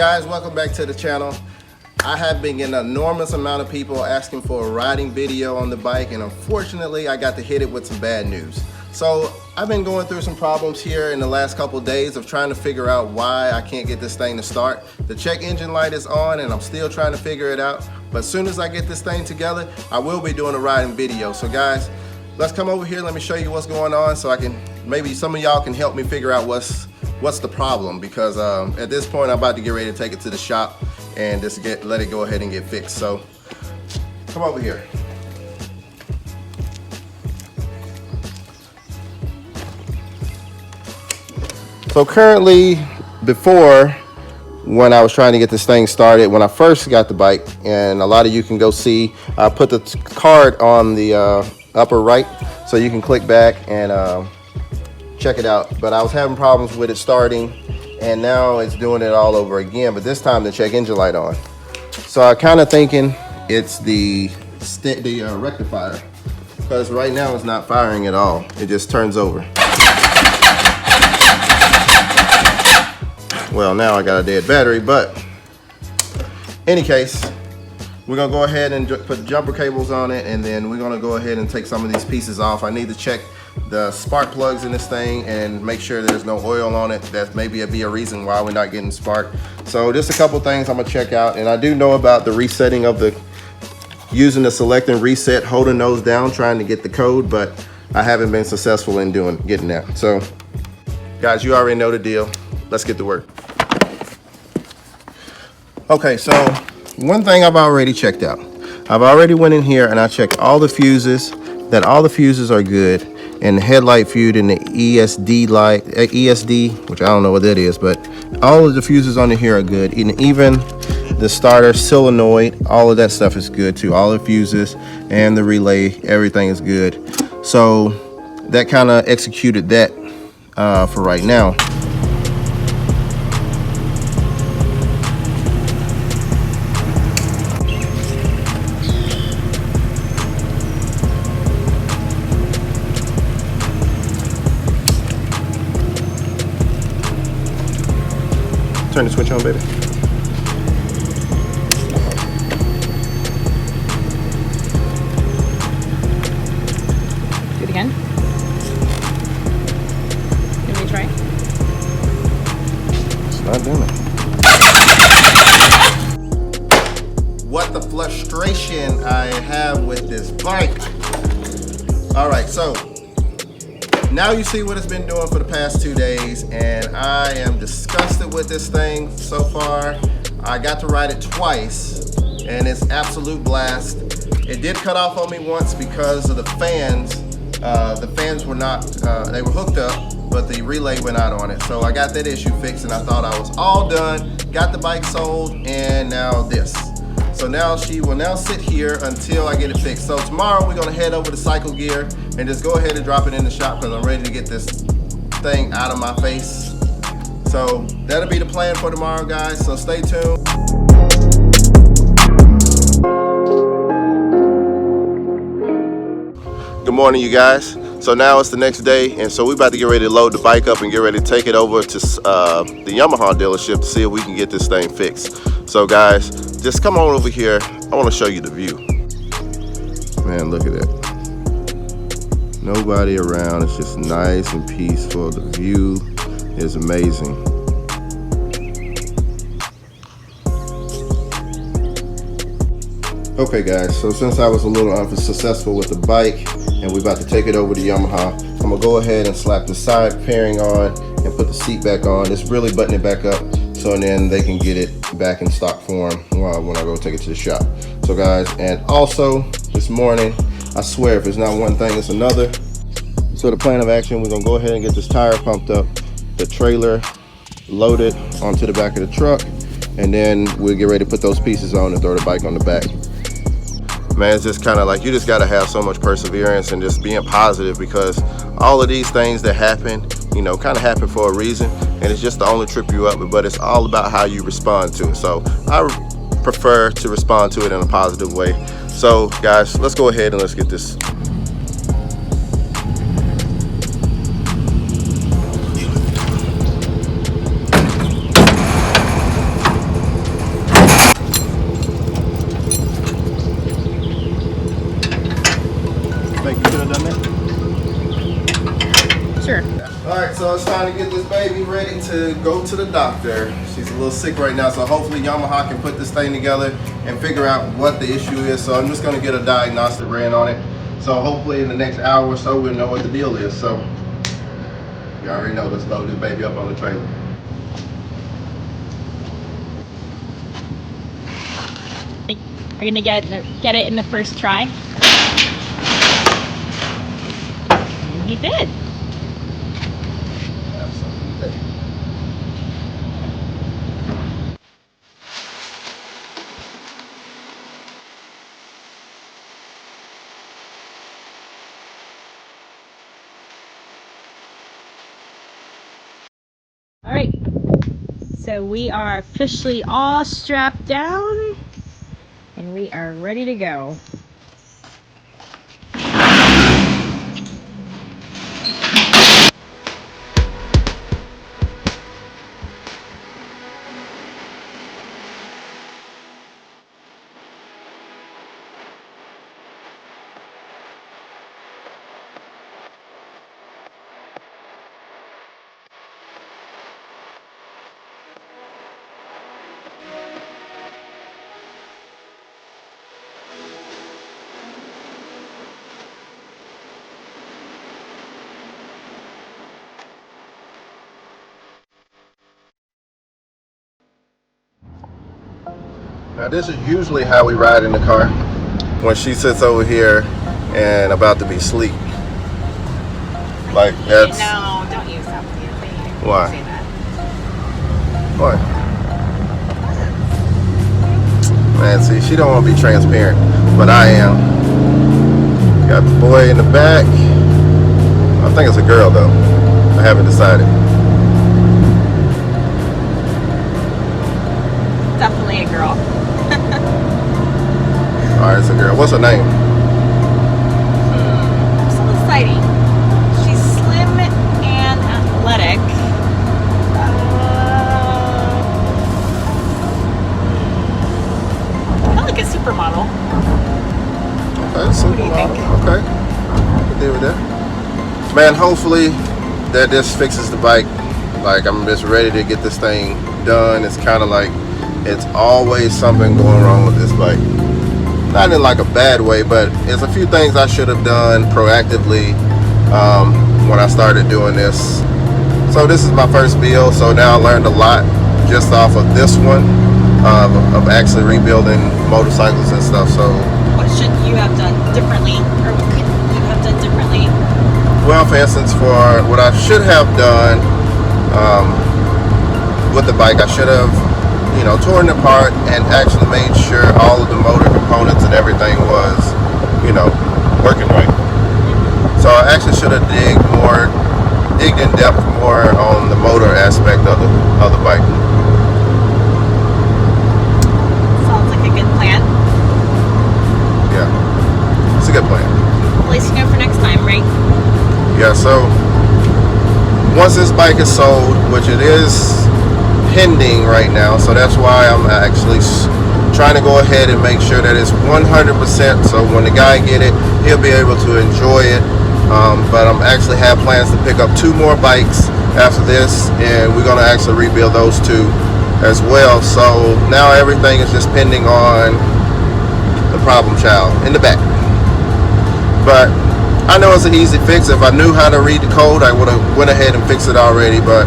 guys, welcome back to the channel. I have been getting an enormous amount of people asking for a riding video on the bike, and unfortunately I got to hit it with some bad news. So I've been going through some problems here in the last couple of days of trying to figure out why I can't get this thing to start. The check engine light is on and I'm still trying to figure it out, but as soon as I get this thing together, I will be doing a riding video. So guys, let's come over here, let me show you what's going on so I can, maybe some of y'all can help me figure out what's the problem, because at this point I'm about to get ready to take it to the shop and just let it go ahead and get fixed. So come over here. So currently, before, when I was trying to get this thing started, when I first got the bike, and a lot of you can go see, I put the card on the upper right so you can click back and check it out. But I was having problems with it starting, and now it's doing it all over again, but this time the check engine light on. So I'm kind of thinking it's the rectifier, because right now it's not firing at all. It just turns over. Well, now I got a dead battery, but any case, we're gonna go ahead and put jumper cables on it, and then we're gonna go ahead and take some of these pieces off. I need to check the spark plugs in this thing and make sure there's no oil on it. That maybe be a reason why we're not getting spark. So just a couple things I'm gonna check out. And I do know about the resetting of using the select and reset, holding those down, trying to get the code, but I haven't been successful in getting that. So guys, you already know the deal. Let's get to work. Okay, so one thing I've already checked out. I've already went in here and I checked all the fuses, that all the fuses are good, and the headlight fuse and the ESD light, ESD, which I don't know what that is, but all of the fuses on here are good. And even the starter solenoid, all of that stuff is good too. All the fuses and the relay, everything is good. So that kind of executed that for right now. Turn the switch on, baby. Do it again. Can we try? It's not doing it. What the frustration I have with this bike. All right, so now you see what it's been doing for the past 2 days, and I am disgusted with this thing so far. I got to ride it twice, and it's absolute blast. It did cut off on me once because of the fans. The fans were not, they were hooked up, but the relay went out on it. So I got that issue fixed, and I thought I was all done, got the bike sold, and now this. So now she will now sit here until I get it fixed. So tomorrow we're gonna head over to Cycle Gear and just go ahead and drop it in the shop, because I'm ready to get this thing out of my face. So that'll be the plan for tomorrow, guys, so stay tuned. Good morning, you guys. So now it's the next day, and so we're about to get ready to load the bike up and get ready to take it over to the Yamaha dealership to see if we can get this thing fixed. So guys, just come on over here. I want to show you the view. Man, look at that. Nobody around. It's just nice and peaceful. The view is amazing. Okay guys, so since I was a little unsuccessful with the bike and we're about to take it over to Yamaha, I'm gonna go ahead and slap the side pairing on and put the seat back on. Just really button it back up so then they can get it back in stock form when I go take it to the shop. So guys, and also this morning, I swear if it's not one thing, it's another. So the plan of action, we're gonna go ahead and get this tire pumped up, the trailer loaded onto the back of the truck, and then we'll get ready to put those pieces on and throw the bike on the back. Man, it's just kind of like, you just got to have so much perseverance and just being positive, because all of these things that happen, you know, kind of happen for a reason, and it's just to only trip you up, but it's all about how you respond to it. So I prefer to respond to it in a positive way. So guys, let's go ahead and let's get this. done that? Sure. Alright, so it's time to get this baby ready to go to the doctor. She's a little sick right now, so hopefully Yamaha can put this thing together and figure out what the issue is. So I'm just going to get a diagnostic ran on it. So hopefully in the next hour or so we'll know what the deal is. So you already know, let's load this baby up on the trailer. Are you gonna get it in the first try? You did. Absolutely. All right. So we are officially all strapped down, and we are ready to go. Now this is usually how we ride in the car when she sits over here and about to be asleep. Like that's... No, don't use that. Why? Say that. What? Man, see, she don't want to be transparent, but I am. Got the boy in the back. I think it's a girl though. I haven't decided. Definitely a girl. Alright, it's a girl. What's her name? So exciting. She's slim and athletic. Kind of like a supermodel. Okay, What do you think? Okay. I can deal with that. Man, hopefully that this fixes the bike. Like, I'm just ready to get this thing done. It's kind of like it's always something going wrong with this bike. Not in like a bad way, but there's a few things I should have done proactively when I started doing this. So this is my first build, so now I learned a lot just off of this one, of actually rebuilding motorcycles and stuff. So What should you have done differently, or what could you have done differently? well, for instance, for what I should have done with the bike, I should have, you know, torn it apart and actually made sure all of the motor components and everything was, you know, working right. So I actually should have digged in depth more on the motor aspect of the bike. Sounds like a good plan. Yeah, it's a good plan. At least you know for next time, right? Yeah, so once this bike is sold, which it is pending right now, so that's why I'm actually trying to go ahead and make sure that it's 100%, so when the guy get it, he'll be able to enjoy it. But I'm actually have plans to pick up 2 more bikes after this, and we're gonna actually rebuild those 2 as well. So now everything is just pending on the problem child in the back. But I know it's an easy fix. If I knew how to read the code, I would have went ahead and fixed it already. But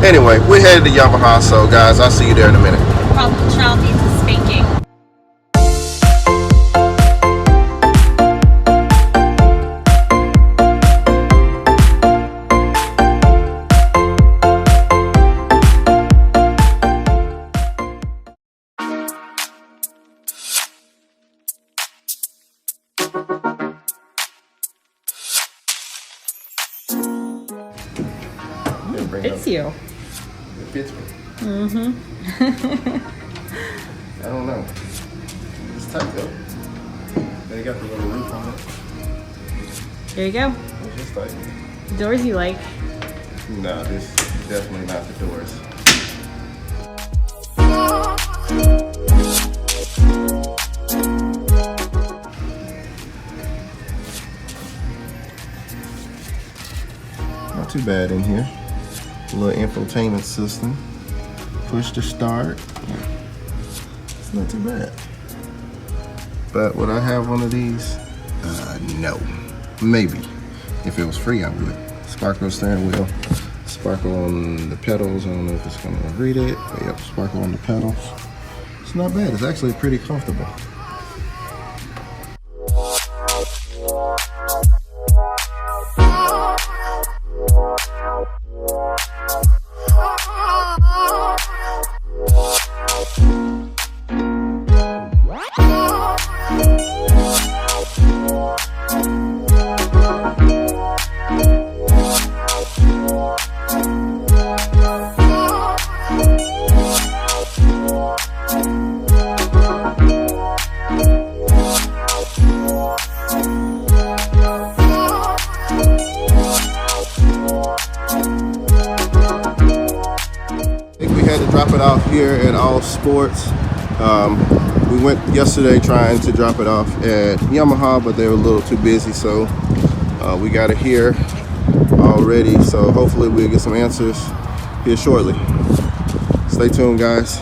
anyway, we're headed to Yamaha, so guys, I'll see you there in a minute. Problem child needs a spanking. It's you. It fits me. Mm-hmm. I don't know. It's tight though. They got the little roof on it. There you go. It's just tight. The doors you like. No, this is definitely not the doors. too bad in here. A little infotainment system. Push to start. It's not too bad. But would I have one of these? No. Maybe. If it was free, I would. Sparkle steering wheel. Sparkle on the pedals. I don't know if it's gonna read it, but yep, sparkle on the pedals. It's not bad. It's actually pretty comfortable. Drop it off here at All Sports. We went yesterday trying to drop it off at Yamaha, but they were a little too busy, so we got it here already. So hopefully we'll get some answers here shortly. Stay tuned, guys.